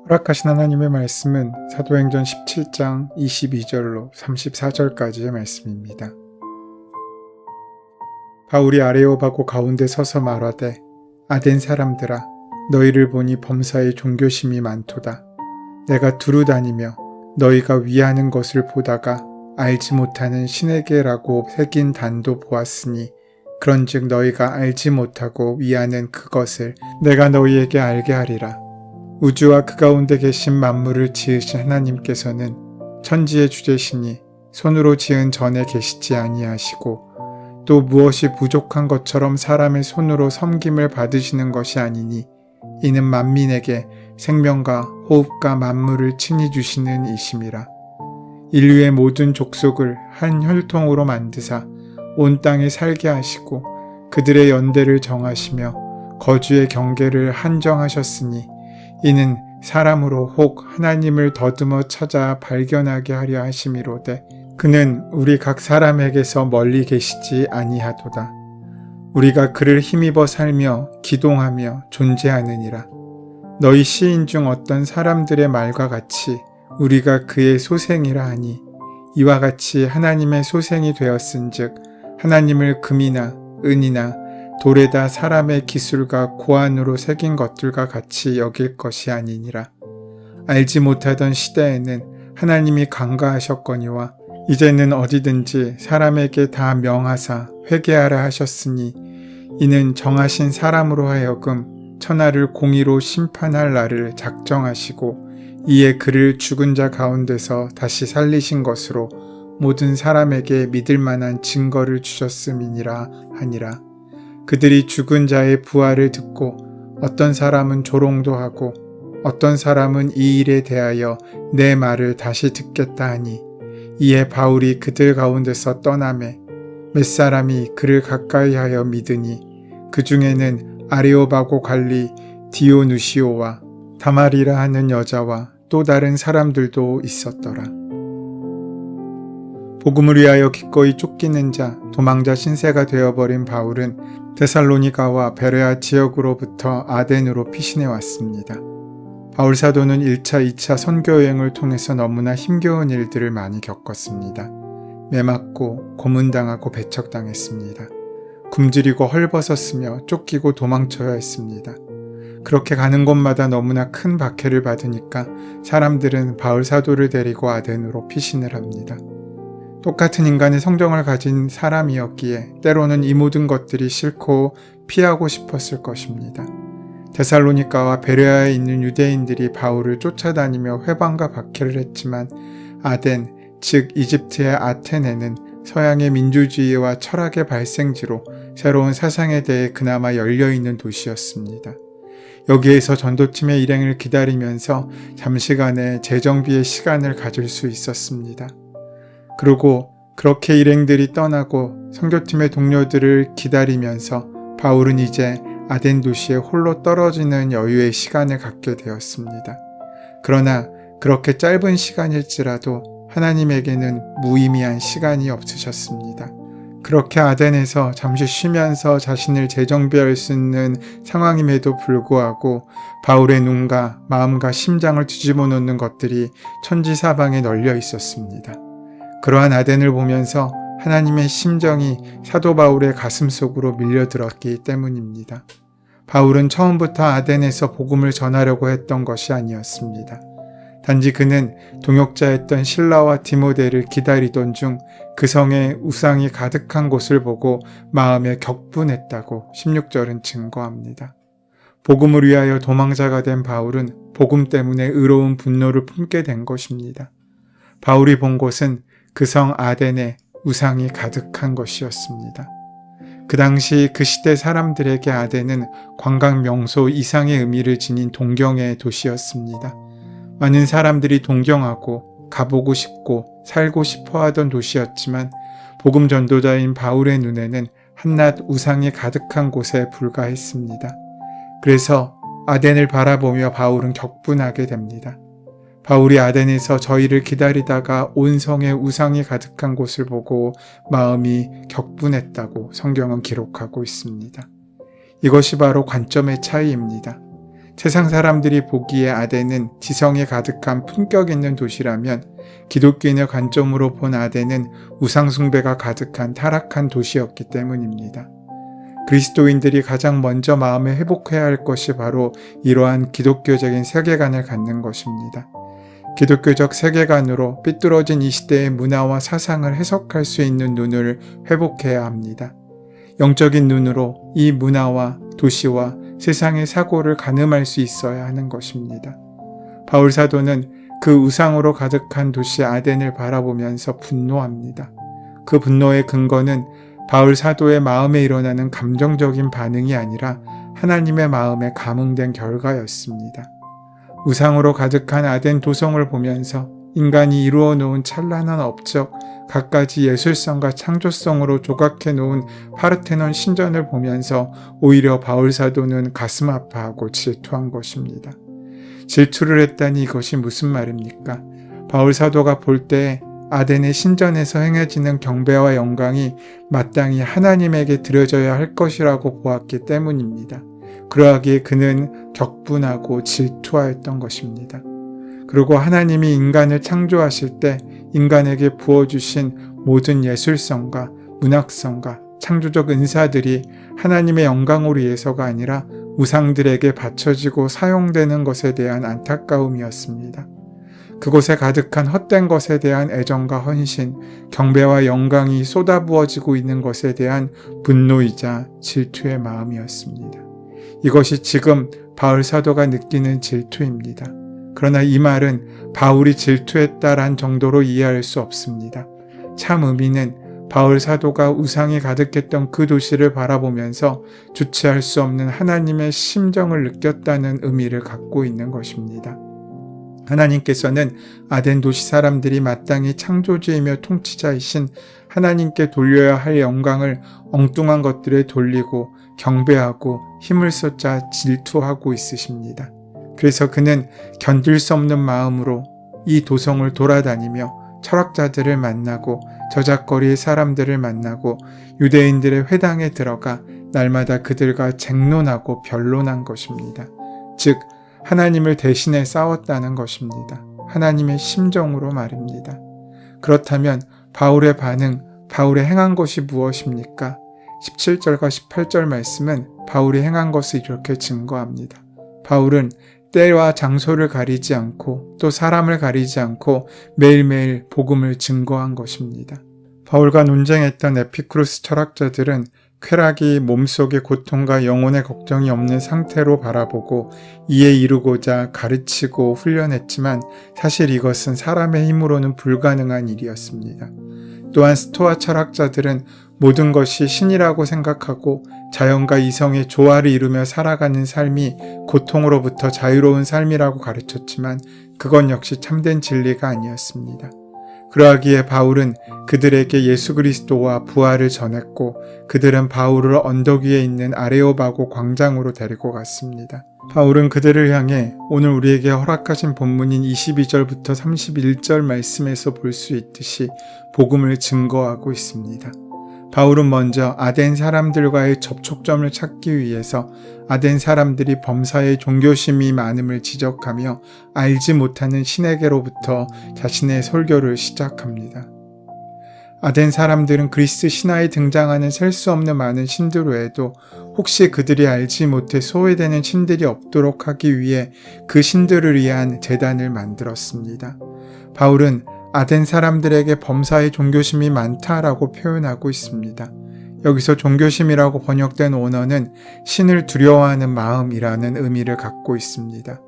허락하신 하나님의 말씀은 사도행전 17장 22절로 34절까지의 말씀입니다. 바울이 아레오바고 가운데 서서 말하되 아덴 사람들아 너희를 보니 범사에 종교심이 많도다. 내가 두루 다니며 너희가 위하는 것을 보다가 알지 못하는 신에게라고 새긴 단도 보았으니 그런즉 너희가 알지 못하고 위하는 그것을 내가 너희에게 알게 하리라. 우주와 그 가운데 계신 만물을 지으신 하나님께서는 천지의 주제시니 손으로 지은 전에 계시지 아니하시고 또 무엇이 부족한 것처럼 사람의 손으로 섬김을 받으시는 것이 아니니 이는 만민에게 생명과 호흡과 만물을 친히 주시는 이심이라. 인류의 모든 족속을 한 혈통으로 만드사 온 땅에 살게 하시고 그들의 연대를 정하시며 거주의 경계를 한정하셨으니 이는 사람으로 혹 하나님을 더듬어 찾아 발견하게 하려 하심이로되 그는 우리 각 사람에게서 멀리 계시지 아니하도다. 우리가 그를 힘입어 살며 기동하며 존재하느니라. 너희 시인 중 어떤 사람들의 말과 같이 우리가 그의 소생이라 하니 이와 같이 하나님의 소생이 되었은즉 하나님을 금이나 은이나 돌에다 사람의 기술과 고안으로 새긴 것들과 같이 여길 것이 아니니라. 알지 못하던 시대에는 하나님이 간과하셨거니와 이제는 어디든지 사람에게 다 명하사 회개하라 하셨으니 이는 정하신 사람으로 하여금 천하를 공의로 심판할 날을 작정하시고 이에 그를 죽은 자 가운데서 다시 살리신 것으로 모든 사람에게 믿을 만한 증거를 주셨음이니라 하니라. 그들이 죽은 자의 부활을 듣고 어떤 사람은 조롱도 하고 어떤 사람은 이 일에 대하여 내 말을 다시 듣겠다 하니 이에 바울이 그들 가운데서 떠나매 몇 사람이 그를 가까이하여 믿으니 그 중에는 아레오바고 관리 디오누시오와 다말이라 하는 여자와 또 다른 사람들도 있었더라. 복음을 위하여 기꺼이 쫓기는 자, 도망자 신세가 되어버린 바울은 데살로니가와 베레아 지역으로부터 아덴으로 피신해 왔습니다. 바울 사도는 1차, 2차 선교여행을 통해서 너무나 힘겨운 일들을 많이 겪었습니다. 매맞고 고문당하고 배척당했습니다. 굶주리고 헐벗었으며 쫓기고 도망쳐야 했습니다. 그렇게 가는 곳마다 너무나 큰 박해를 받으니까 사람들은 바울 사도를 데리고 아덴으로 피신을 합니다. 똑같은 인간의 성정을 가진 사람이었기에 때로는 이 모든 것들이 싫고 피하고 싶었을 것입니다. 데살로니가와 베레아에 있는 유대인들이 바울을 쫓아다니며 회방과 박해를 했지만 아덴, 즉 이집트의 아테네는 서양의 민주주의와 철학의 발생지로 새로운 사상에 대해 그나마 열려있는 도시였습니다. 여기에서 전도팀의 일행을 기다리면서 잠시간의 재정비의 시간을 가질 수 있었습니다. 그리고 그렇게 일행들이 떠나고 선교팀의 동료들을 기다리면서 바울은 이제 아덴 도시에 홀로 떨어지는 여유의 시간을 갖게 되었습니다. 그러나 그렇게 짧은 시간일지라도 하나님에게는 무의미한 시간이 없으셨습니다. 그렇게 아덴에서 잠시 쉬면서 자신을 재정비할 수 있는 상황임에도 불구하고 바울의 눈과 마음과 심장을 뒤집어 놓는 것들이 천지사방에 널려 있었습니다. 그러한 아덴을 보면서 하나님의 심정이 사도 바울의 가슴 속으로 밀려들었기 때문입니다. 바울은 처음부터 아덴에서 복음을 전하려고 했던 것이 아니었습니다. 단지 그는 동역자였던 실라와 디모데를 기다리던 중 그 성에 우상이 가득한 곳을 보고 마음에 격분했다고 16절은 증거합니다. 복음을 위하여 도망자가 된 바울은 복음 때문에 의로운 분노를 품게 된 것입니다. 바울이 본 곳은 그 성 아덴에 우상이 가득한 것이었습니다. 그 당시 그 시대 사람들에게 아덴은 관광 명소 이상의 의미를 지닌 동경의 도시였습니다. 많은 사람들이 동경하고 가보고 싶고 살고 싶어 하던 도시였지만 복음 전도자인 바울의 눈에는 한낱 우상이 가득한 곳에 불과했습니다. 그래서 아덴을 바라보며 바울은 격분하게 됩니다. 바울이 아덴에서 저희를 기다리다가 온 성에 우상이 가득한 곳을 보고 마음이 격분했다고 성경은 기록하고 있습니다. 이것이 바로 관점의 차이입니다. 세상 사람들이 보기에 아덴은 지성에 가득한 품격 있는 도시라면 기독교인의 관점으로 본 아덴은 우상숭배가 가득한 타락한 도시였기 때문입니다. 그리스도인들이 가장 먼저 마음에 회복해야 할 것이 바로 이러한 기독교적인 세계관을 갖는 것입니다. 기독교적 세계관으로 삐뚤어진 이 시대의 문화와 사상을 해석할 수 있는 눈을 회복해야 합니다. 영적인 눈으로 이 문화와 도시와 세상의 사고를 가늠할 수 있어야 하는 것입니다. 바울 사도는 그 우상으로 가득한 도시 아덴을 바라보면서 분노합니다. 그 분노의 근거는 바울 사도의 마음에 일어나는 감정적인 반응이 아니라 하나님의 마음에 감응된 결과였습니다. 우상으로 가득한 아덴 도성을 보면서 인간이 이루어 놓은 찬란한 업적, 갖가지 예술성과 창조성으로 조각해 놓은 파르테논 신전을 보면서 오히려 바울 사도는 가슴 아파하고 질투한 것입니다. 질투를 했다니 이것이 무슨 말입니까? 바울 사도가 볼 때 아덴의 신전에서 행해지는 경배와 영광이 마땅히 하나님에게 드려져야 할 것이라고 보았기 때문입니다. 그러하기에 그는 격분하고 질투하였던 것입니다. 그리고 하나님이 인간을 창조하실 때 인간에게 부어주신 모든 예술성과 문학성과 창조적 은사들이 하나님의 영광을 위해서가 아니라 우상들에게 바쳐지고 사용되는 것에 대한 안타까움이었습니다. 그곳에 가득한 헛된 것에 대한 애정과 헌신, 경배와 영광이 쏟아부어지고 있는 것에 대한 분노이자 질투의 마음이었습니다. 이것이 지금 바울 사도가 느끼는 질투입니다. 그러나 이 말은 바울이 질투했다란 정도로 이해할 수 없습니다. 참 의미는 바울 사도가 우상이 가득했던 그 도시를 바라보면서 주체할 수 없는 하나님의 심정을 느꼈다는 의미를 갖고 있는 것입니다. 하나님께서는 아덴 도시 사람들이 마땅히 창조주이며 통치자이신 하나님께 돌려야 할 영광을 엉뚱한 것들에 돌리고 경배하고 힘을 쏟아 질투하고 있으십니다. 그래서 그는 견딜 수 없는 마음으로 이 도성을 돌아다니며 철학자들을 만나고 저작거리의 사람들을 만나고 유대인들의 회당에 들어가 날마다 그들과 쟁론하고 변론한 것입니다. 즉 하나님을 대신해 싸웠다는 것입니다. 하나님의 심정으로 말입니다. 그렇다면 바울의 반응, 바울의 행한 것이 무엇입니까? 17절과 18절 말씀은 바울이 행한 것을 이렇게 증거합니다. 바울은 때와 장소를 가리지 않고 또 사람을 가리지 않고 매일매일 복음을 증거한 것입니다. 바울과 논쟁했던 에피쿠로스 철학자들은 쾌락이 몸속의 고통과 영혼의 걱정이 없는 상태로 바라보고 이에 이루고자 가르치고 훈련했지만 사실 이것은 사람의 힘으로는 불가능한 일이었습니다. 또한 스토아 철학자들은 모든 것이 신이라고 생각하고 자연과 이성의 조화를 이루며 살아가는 삶이 고통으로부터 자유로운 삶이라고 가르쳤지만 그건 역시 참된 진리가 아니었습니다. 그러하기에 바울은 그들에게 예수 그리스도와 부활을 전했고 그들은 바울을 언덕 위에 있는 아레오바고 광장으로 데리고 갔습니다. 바울은 그들을 향해 오늘 우리에게 허락하신 본문인 22절부터 31절 말씀에서 볼 수 있듯이 복음을 증거하고 있습니다. 바울은 먼저 아덴 사람들과의 접촉점을 찾기 위해서 아덴 사람들이 범사에 종교심이 많음을 지적하며 알지 못하는 신에게로부터 자신의 설교를 시작합니다. 아덴 사람들은 그리스 신화에 등장하는 셀 수 없는 많은 신들 외에도 혹시 그들이 알지 못해 소외되는 신들이 없도록 하기 위해 그 신들을 위한 제단을 만들었습니다. 바울은 아덴 사람들에게 범사에 종교심이 많다라고 표현하고 있습니다. 여기서 종교심이라고 번역된 원어는 신을 두려워하는 마음이라는 의미를 갖고 있습니다.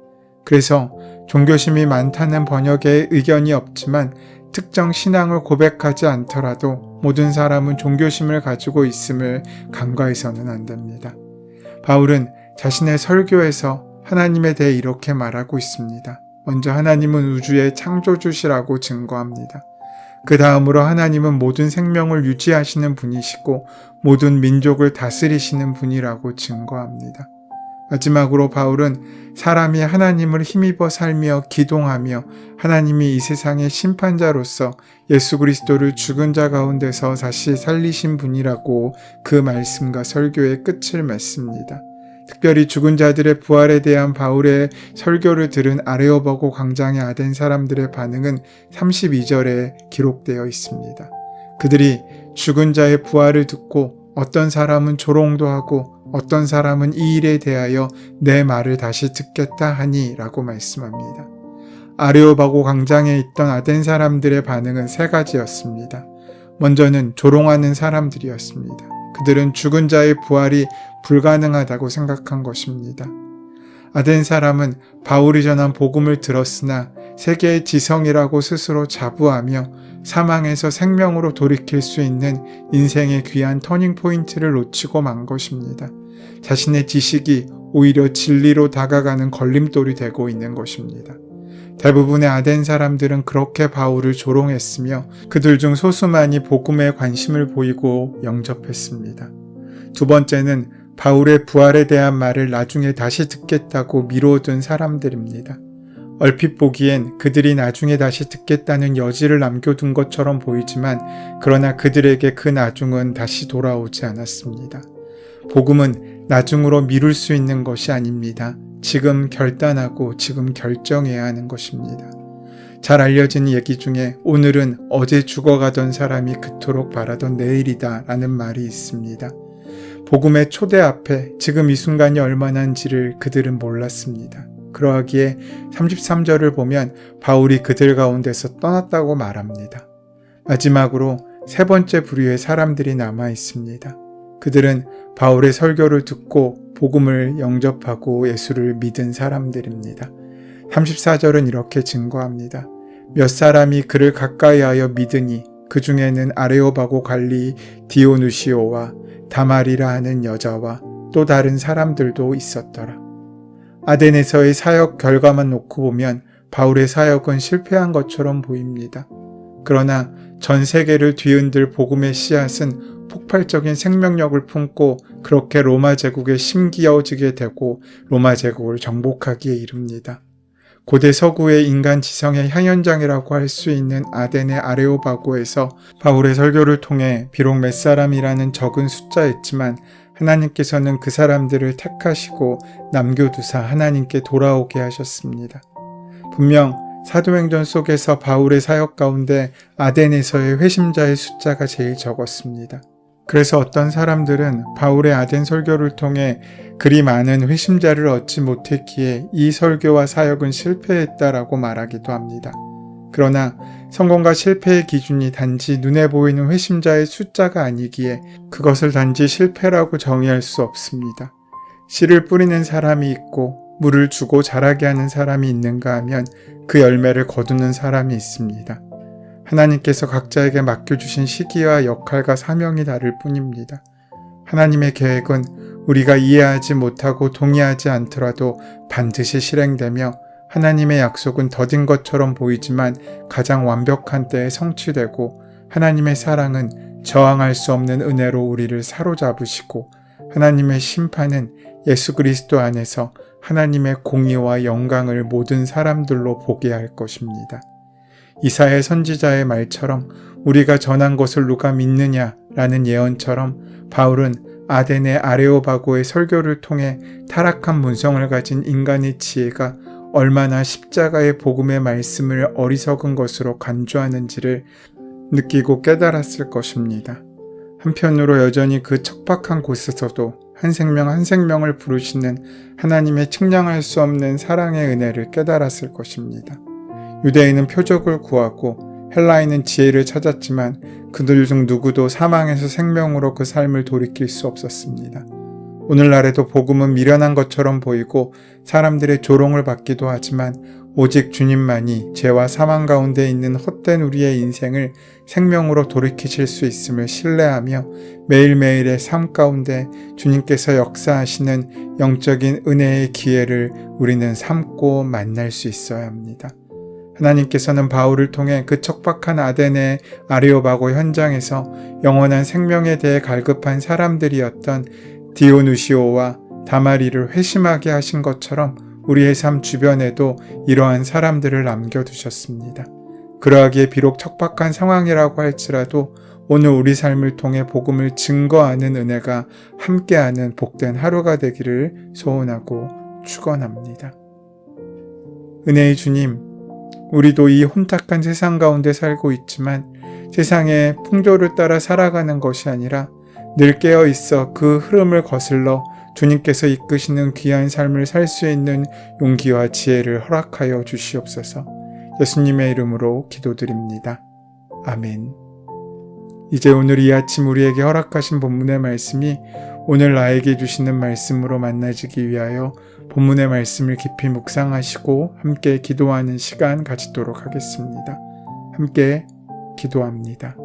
그래서 종교심이 많다는 번역에 의견이 없지만 특정 신앙을 고백하지 않더라도 모든 사람은 종교심을 가지고 있음을 간과해서는 안 됩니다. 바울은 자신의 설교에서 하나님에 대해 이렇게 말하고 있습니다. 먼저 하나님은 우주의 창조주시라고 증거합니다. 그 다음으로 하나님은 모든 생명을 유지하시는 분이시고 모든 민족을 다스리시는 분이라고 증거합니다. 마지막으로 바울은 사람이 하나님을 힘입어 살며 기동하며 하나님이 이 세상의 심판자로서 예수 그리스도를 죽은 자 가운데서 다시 살리신 분이라고 그 말씀과 설교의 끝을 맺습니다. 특별히 죽은 자들의 부활에 대한 바울의 설교를 들은 아레오바고 광장의 아덴 사람들의 반응은 32절에 기록되어 있습니다. 그들이 죽은 자의 부활을 듣고 어떤 사람은 조롱도 하고 어떤 사람은 이 일에 대하여 내 말을 다시 듣겠다 하니 라고 말씀합니다. 아레오바고 광장에 있던 아덴 사람들의 반응은 세 가지였습니다. 먼저는 조롱하는 사람들이었습니다. 그들은 죽은 자의 부활이 불가능하다고 생각한 것입니다. 아덴 사람은 바울이 전한 복음을 들었으나 세계의 지성이라고 스스로 자부하며 사망에서 생명으로 돌이킬 수 있는 인생의 귀한 터닝포인트를 놓치고 만 것입니다. 자신의 지식이 오히려 진리로 다가가는 걸림돌이 되고 있는 것입니다. 대부분의 아덴 사람들은 그렇게 바울을 조롱했으며 그들 중 소수만이 복음에 관심을 보이고 영접했습니다. 두 번째는 바울의 부활에 대한 말을 나중에 다시 듣겠다고 미뤄둔 사람들입니다. 얼핏 보기엔 그들이 나중에 다시 듣겠다는 여지를 남겨둔 것처럼 보이지만 그러나 그들에게 그 나중은 다시 돌아오지 않았습니다. 복음은 나중으로 미룰 수 있는 것이 아닙니다. 지금 결단하고 지금 결정해야 하는 것입니다. 잘 알려진 얘기 중에 오늘은 어제 죽어가던 사람이 그토록 바라던 내일이다 라는 말이 있습니다. 복음의 초대 앞에 지금 이 순간이 얼마나인지를 그들은 몰랐습니다. 그러하기에 33절을 보면 바울이 그들 가운데서 떠났다고 말합니다. 마지막으로 세 번째 부류의 사람들이 남아 있습니다. 그들은 바울의 설교를 듣고 복음을 영접하고 예수를 믿은 사람들입니다. 34절은 이렇게 증거합니다. 몇 사람이 그를 가까이하여 믿으니 그 중에는 아레오바고 관리 디오누시오와 다말이라 하는 여자와 또 다른 사람들도 있었더라. 아덴에서의 사역 결과만 놓고 보면 바울의 사역은 실패한 것처럼 보입니다. 그러나 전 세계를 뒤흔들 복음의 씨앗은 폭발적인 생명력을 품고 그렇게 로마 제국에 심기어지게 되고 로마 제국을 정복하기에 이릅니다. 고대 서구의 인간 지성의 향연장이라고 할 수 있는 아덴의 아레오바고에서 바울의 설교를 통해 비록 몇 사람이라는 적은 숫자였지만 하나님께서는 그 사람들을 택하시고 남겨두사 하나님께 돌아오게 하셨습니다. 분명 사도행전 속에서 바울의 사역 가운데 아덴에서의 회심자의 숫자가 제일 적었습니다. 그래서 어떤 사람들은 바울의 아덴 설교를 통해 그리 많은 회심자를 얻지 못했기에 이 설교와 사역은 실패했다라고 말하기도 합니다. 그러나 성공과 실패의 기준이 단지 눈에 보이는 회심자의 숫자가 아니기에 그것을 단지 실패라고 정의할 수 없습니다. 씨를 뿌리는 사람이 있고 물을 주고 자라게 하는 사람이 있는가 하면 그 열매를 거두는 사람이 있습니다. 하나님께서 각자에게 맡겨주신 시기와 역할과 사명이 다를 뿐입니다. 하나님의 계획은 우리가 이해하지 못하고 동의하지 않더라도 반드시 실행되며 하나님의 약속은 더딘 것처럼 보이지만 가장 완벽한 때에 성취되고 하나님의 사랑은 저항할 수 없는 은혜로 우리를 사로잡으시고 하나님의 심판은 예수 그리스도 안에서 하나님의 공의와 영광을 모든 사람들로 보게 할 것입니다. 이사야 선지자의 말처럼 우리가 전한 것을 누가 믿느냐라는 예언처럼 바울은 아덴의 아레오바고의 설교를 통해 타락한 문성을 가진 인간의 지혜가 얼마나 십자가의 복음의 말씀을 어리석은 것으로 간주하는지를 느끼고 깨달았을 것입니다. 한편으로 여전히 그 척박한 곳에서도 한 생명 한 생명을 부르시는 하나님의 측량할 수 없는 사랑의 은혜를 깨달았을 것입니다. 유대인은 표적을 구하고 헬라인은 지혜를 찾았지만 그들 중 누구도 사망에서 생명으로 그 삶을 돌이킬 수 없었습니다. 오늘날에도 복음은 미련한 것처럼 보이고 사람들의 조롱을 받기도 하지만 오직 주님만이 죄와 사망 가운데 있는 헛된 우리의 인생을 생명으로 돌이키실 수 있음을 신뢰하며 매일매일의 삶 가운데 주님께서 역사하시는 영적인 은혜의 기회를 우리는 삼고 만날 수 있어야 합니다. 하나님께서는 바울을 통해 그 척박한 아덴의 아레오바고 현장에서 영원한 생명에 대해 갈급한 사람들이었던 디오누시오와 다마리를 회심하게 하신 것처럼 우리의 삶 주변에도 이러한 사람들을 남겨두셨습니다. 그러하기에 비록 척박한 상황이라고 할지라도 오늘 우리 삶을 통해 복음을 증거하는 은혜가 함께하는 복된 하루가 되기를 소원하고 축원합니다. 은혜의 주님, 우리도 이 혼탁한 세상 가운데 살고 있지만 세상의 풍조를 따라 살아가는 것이 아니라 늘 깨어 있어 그 흐름을 거슬러 주님께서 이끄시는 귀한 삶을 살 수 있는 용기와 지혜를 허락하여 주시옵소서. 예수님의 이름으로 기도드립니다. 아멘. 이제 오늘 이 아침 우리에게 허락하신 본문의 말씀이 오늘 나에게 주시는 말씀으로 만나지기 위하여 본문의 말씀을 깊이 묵상하시고 함께 기도하는 시간 가지도록 하겠습니다. 함께 기도합니다.